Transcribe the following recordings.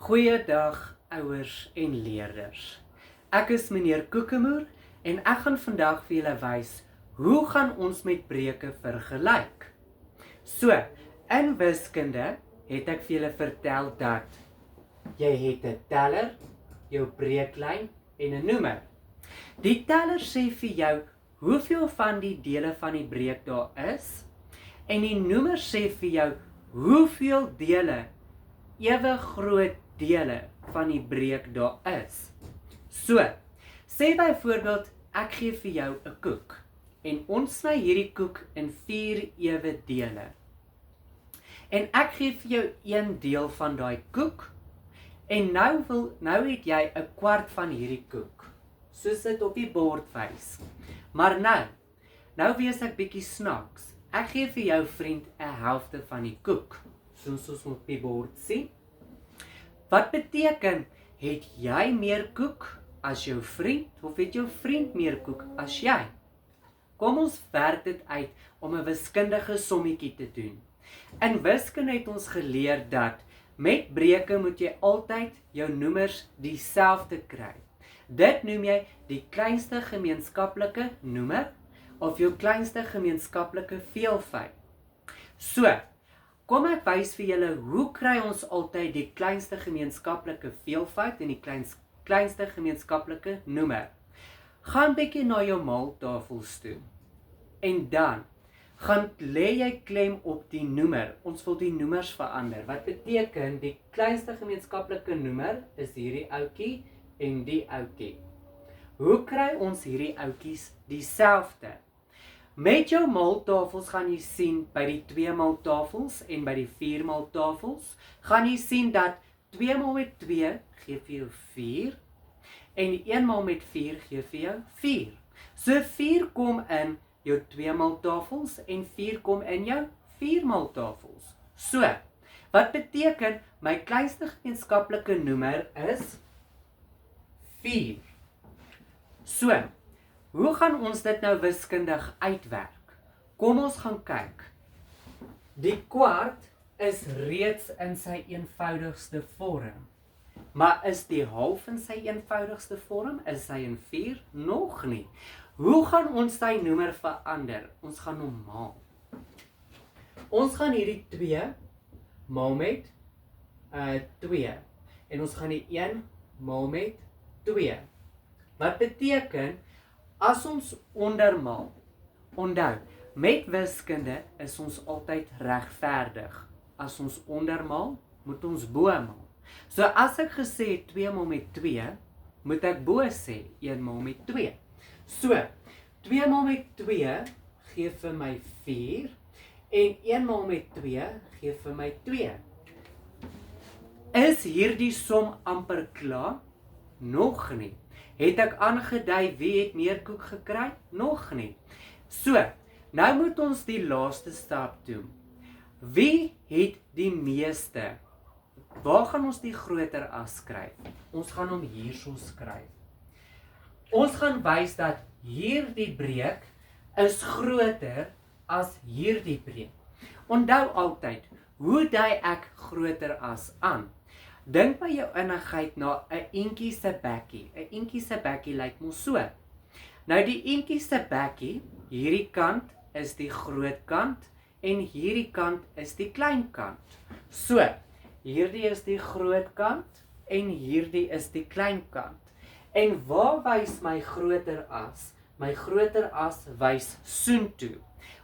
Goeiedag ouers en leerders. Ek is meneer Kokemoer en ek gaan vandag vir julle wys hoe gaan ons met breuke vergelyk. So, in wiskunde het ek vir julle vertel dat jy het 'n teller, jou breuklyn en 'n noemer. Die teller sê vir jou hoeveel van die dele van die breuk daar is en die noemer sê vir jou hoeveel dele, ewe groot dele van die breuk daar is. So, sê byvoorbeeld ek gee vir jou 'n koek en ons sny hierdie koek in 4 ewe dele. En ek gee vir jou 1 deel van daai koek en nou het jy 'n kwart van hierdie koek. Soos dit op die bord wys. Maar nou wees ek bietjie snaaks. Ek gee vir jou vriend 'n helfte van die koek, soos ons op die bord sien. Wat beteken, het jy meer koek as jou vriend, of het jou vriend meer koek as jy? Kom ons werk dit uit om 'n wiskundige sommetjie te doen. In wiskunde het ons geleer dat met breuke moet jy altyd jou noemers dieselfde kry. Dit noem jy die kleinste gemeenskaplike noemer of jou kleinste gemeenskaplike veelvoud. So, kom ek wys vir julle hoe kry ons altyd die kleinste gemeenskaplike veelvoud en die kleinste gemeenskaplike noemer. Gaan bietjie na jou maaltafels toe. En dan gaan lê jy klem op die noemer. Ons wil die noemers verander. Wat beteken die kleinste gemeenskaplike noemer is hierdie ouetjie en die ouetjie. Hoe kry ons hierdie ouetjies dieselfde? Met jou maaltafels gaan jy sien by die 2 maaltafels en by die 4 maaltafels gaan jy sien dat 2 maal met 2 gee vir jou 4 en 1 maal met 4 gee vir jou 4. So 4 kom in jou 2 maaltafels en 4 kom in jou 4 maaltafels. So, wat beteken my kleinste gemeenskaplike noemer is 4. So, hoe gaan ons dit nou wiskundig uitwerk? Kom ons gaan kyk. Die kwart is reeds in sy eenvoudigste vorm. Maar is die half in sy eenvoudigste vorm? Is hy in 4? Nog nie. Hoe gaan ons sy noemer verander? Ons gaan hom maal. Ons gaan hierdie 2 maal met 2. En ons gaan die 1 maal met 2. Wat beteken, as ons ondermaal, onthou, met wiskunde is ons altyd regverdig. As ons ondermaal, moet ons bo-maal. So as ek gesê het 2 maal met 2, moet ek bo sê 1 maal met 2. So, 2 maal met 2 gee vir my 4 en 1 maal met 2 gee vir my 2. Is hierdie som amper klaar? Nog nie. Het ek aangedui wie het meer koek gekry? Nog nie. So, nou moet ons die laaste stap doen. Wie het die meeste? Waar gaan ons die groter as skryf? Ons gaan hom hierso skryf. Ons gaan wys dat hierdie breuk is groter as hierdie breuk. Onthou altyd, hoe dui ek groter as aan? Dink by jou innigheid na 'n eentjie se bekkie. 'n Eentjie se bekkie lyk mos so. Nou die eentjie se bekkie, hierdie kant is die groot kant en hierdie kant is die klein kant. So, hierdie is die groot kant en hierdie is die klein kant. En waar wys my groter as? My groter as wys soontoe,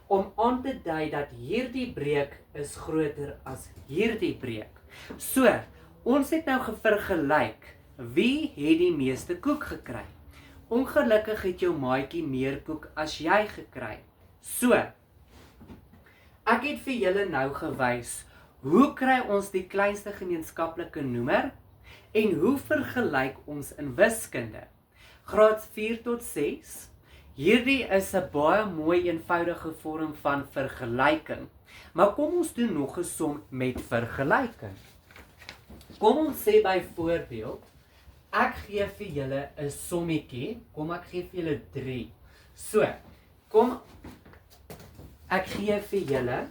om aan te dui dat hierdie breuk is groter as hierdie breuk. So, ons het nou vergelyk, wie het die meeste koek gekry? Ongelukkig het jou maatjie meer koek as jy gekry. So, ek het vir julle nou gewys, hoe kry ons die kleinste gemeenskaplike noemer en hoe vergelyk ons in wiskunde? Graad 4 tot 6. Hierdie is 'n baie mooi eenvoudige vorm van vergelyking. Maar kom ons doen nog 'n som met vergelyking. Kom ons sê byvoorbeeld, ek gee vir julle 'n sommetjie. Kom ek gee vir julle 3. So, kom ek gee vir julle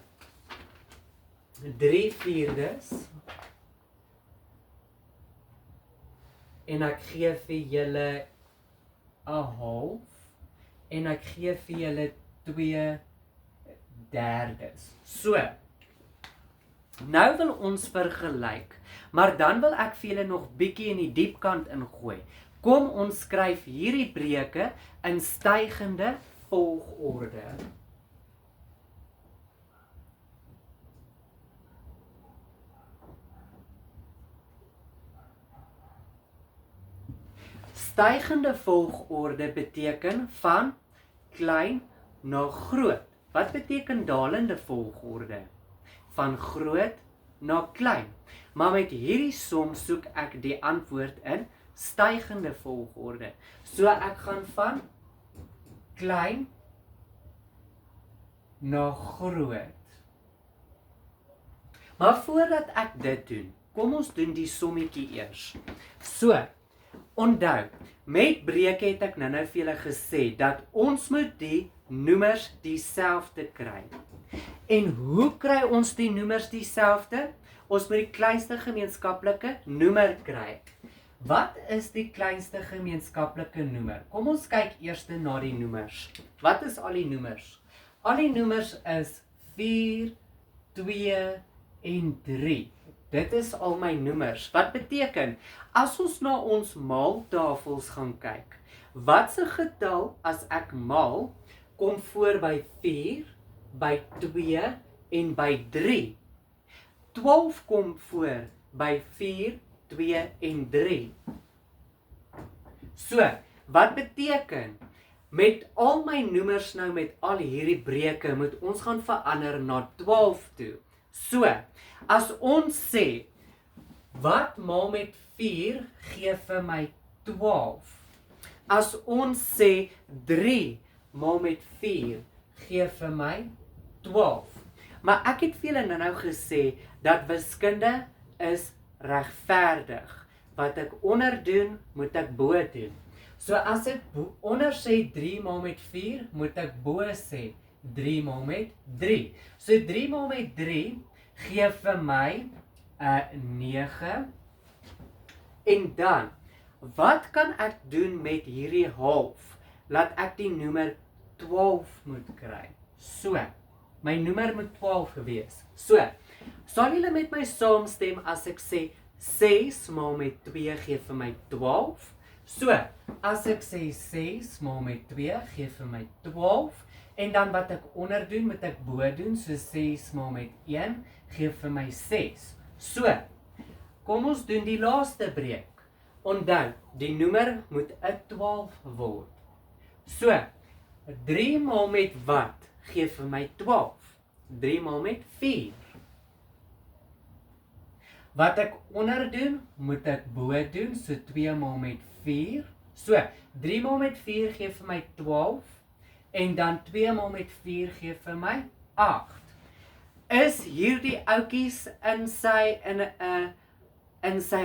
3/4 en ek gee vir julle 'n half en ek gee vir julle 2/3. So, nou wil ons vergelyk, maar dan wil ek vir julle nog bietjie in die diep kant ingooi. Kom ons skryf hierdie breuke in stygende volgorde. Stygende volgorde beteken van klein na groot. Wat beteken dalende volgorde? Van groot na klein. Maar met hierdie som soek ek die antwoord in stygende volgorde. So ek gaan van klein na groot. Maar voordat ek dit doen, kom ons doen die sommetjie eers. So, onthou, met breuke het ek nou vir julle gesê dat ons moet die noemers dieselfde kry. En hoe kry ons die noemers dieselfde? Ons moet die kleinste gemeenskaplike noemer kry. Wat is die kleinste gemeenskaplike noemer? Kom ons kyk eers na die noemers. Wat is al die noemers? Al die noemers is 4, 2 en 3. Dit is al my noemers. Wat beteken? As ons na ons maaltafels gaan kyk, watse getal as ek maal, kom voor by 4, by 2 en by 3? 12 kom voor by 4, 2 en 3. So, wat beteken? Met al my noemers nou met al hierdie breuke moet ons gaan verander na 12 toe. So, as ons sê, wat maal met 4 gee vir my 12. As ons sê 3 maal met 4 gee vir my 12. Maar ek het vir julle nou gesê dat wiskunde is regverdig. Wat ek onder doen, moet ek bo doen. So as ek onder sê 3 maal met 4, moet ek bo sê 3 maal met 3. So 3 maal met 3 gee vir my 9. En dan, wat kan ek doen met hierdie half? Laat ek die noemer 12 moet kry. So, my noemer moet 12 gewees. So, sal julle met my saamstem as ek sê 6 maal met 2 gee vir my 12? So, as ek sê 6 maal met 2 gee vir my 12, en dan wat ek onder doen, moet ek bo doen, so 6 maal met 1 gee vir my 6. So, kom ons doen die laaste breek. Onthou, die noemer moet 'n 12 word. So, 3 maal met wat gee vir my 12? 3 maal met 4. Wat ek onder doen, moet ek bo doen, so 2 maal met 4. So, 3 maal met 4 gee vir my 12, en dan 2 maal met 4 gee vir my 8. Is hierdie ouetjies in sy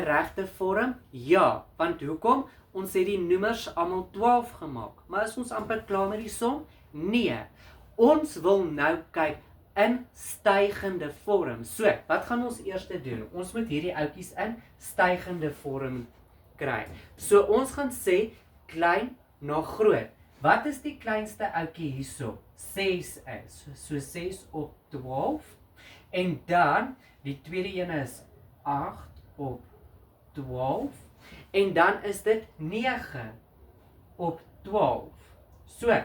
regte vorm? Ja, want hoekom? Ons het die noemers almal 12 gemaak. Maar is ons amper klaar met die som? Nee. Ons wil nou kyk in stygende vorm. So, wat gaan ons eers doen? Ons moet hierdie ouetjies in stygende vorm kry. So, ons gaan sê klein na groot. Wat is die kleinste ouetjie hierso? 6 is. So 6 op 12. En dan, die tweede een is 8 op 12. En dan is dit 9 op 12. So,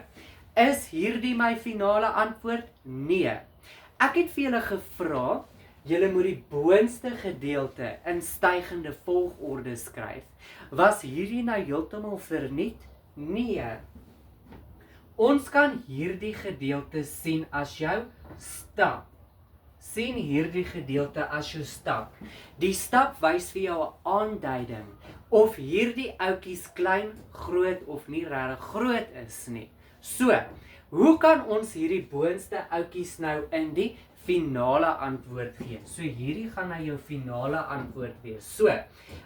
is hierdie my finale antwoord? Nee. Ek het vir julle gevra, julle moet die boonste gedeelte in stygende volgorde skryf. Was hierdie nou heeltemal verniet? Nee. Ons kan hierdie gedeelte sien as jou stap. Sien hierdie gedeelte as jou stap. Die stap wys vir jou 'n aanduiding of hierdie ouetjies klein, groot of nie regtig groot is nie. So, hoe kan ons hierdie boonste ouetjies nou in die finale antwoord gee? So hierdie gaan nou jou finale antwoord wees. So,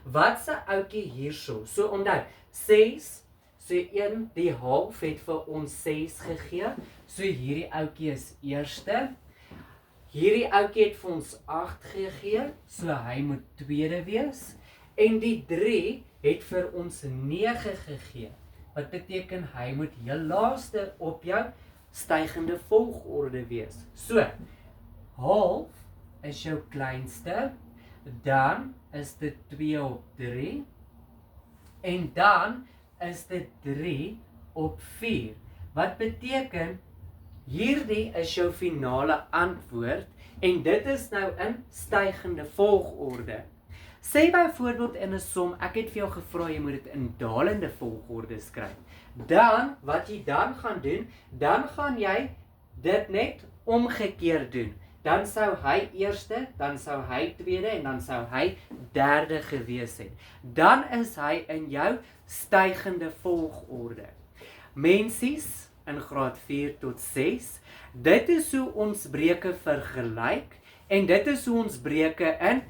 wat se ouetjie hierso? So onthou, 6, so 1, die half het vir ons 6 gegee. So hierdie ouetjie is eerste. Hierdie ouetjie het vir ons 8 gegee, so hy moet tweede wees. En die 3 het vir ons 9 gegee. Wat beteken hy moet heel laaste op jou stygende volgorde wees. So, half is jou kleinste, dan is dit 2 op 3, en dan is dit 3 op 4. Wat beteken, hierdie is jou finale antwoord, en dit is nou in stygende volgorde. Sê byvoorbeeld in 'n som, ek het vir jou gevra jy moet dit in dalende volgorde skryf. Dan, wat jy dan gaan doen, dan gaan jy dit net omgekeerd doen. Dan sou hy eerste, dan sou hy tweede en dan sou hy derde gewees het. Dan is hy in jou stygende volgorde. Mensies in graad 4 tot 6, dit is hoe ons breuke vergelyk en dit is hoe ons breuke in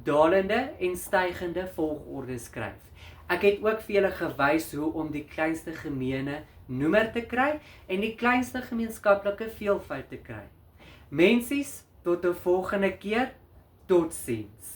dalende en stygende volgorde skryf. Ek het ook vir julle gewys hoe om die kleinste gemeene noemer te kry en die kleinste gemeenskaplike veelvoud te kry. Mensies, tot 'n volgende keer, totsiens.